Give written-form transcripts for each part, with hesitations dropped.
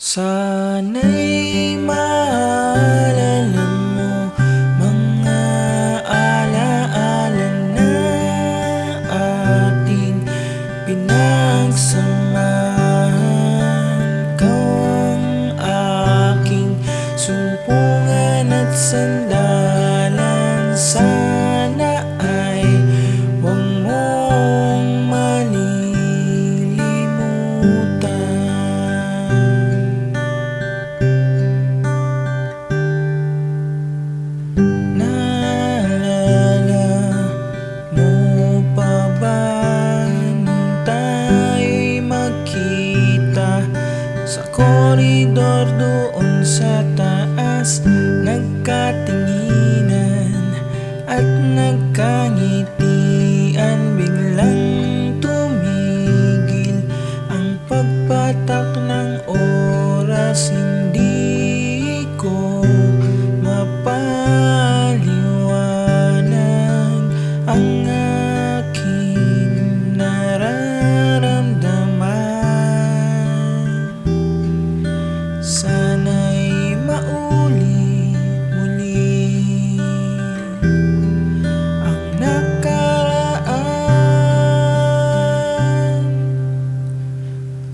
Sana'y maalala mo mga alaala na ating pinagsamahan. Ikaw ang aking sumpungan at sandalan. Sana ay huwag mong malilimutan. Sa koridor doon sa taas, nagkatinginan at nagkangitian. Biglang tumigil ang pagpatak ng oras. Hindi ko mapaliwanag ang aking nararamdaman. Sana'y maulit muli ang nakaraan.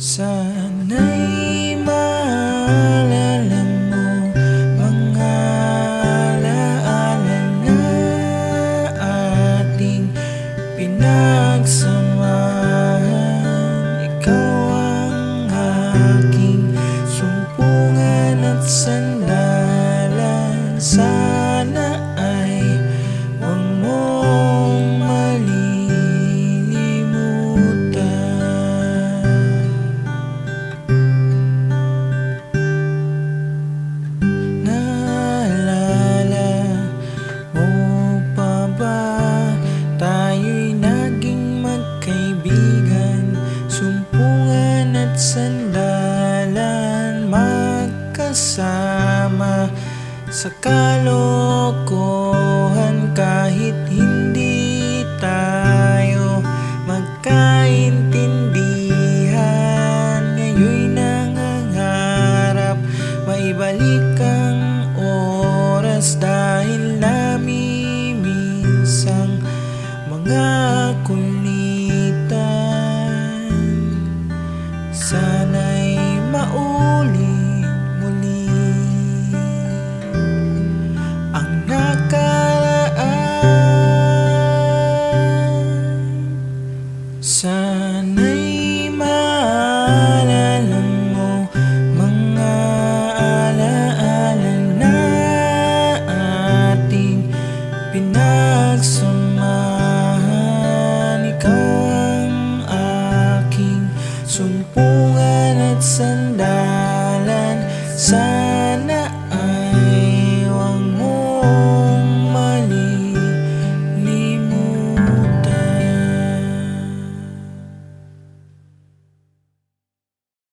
Sana'y maalala mo mga alaala na ating pinagsamahan. Ikaw ang aking sumpungan at sandalan. Sana ay huwag mong malilimutan. Naalala mo pa ba tayo'y naging magkaibigan? Sumpungan at sandalan, magkasama sa kalokohan. Kahit hindi tayo magkaintindihan, ngayon'y nangangarap maibalik ang oras. Dahil namiminsang mga kulitan. Sana'y maulit muli ang nakaraan. Sana'y maalala mo mga alaala na ating pinagsamahan. Ikaw ang aking sumpungan at sandalan.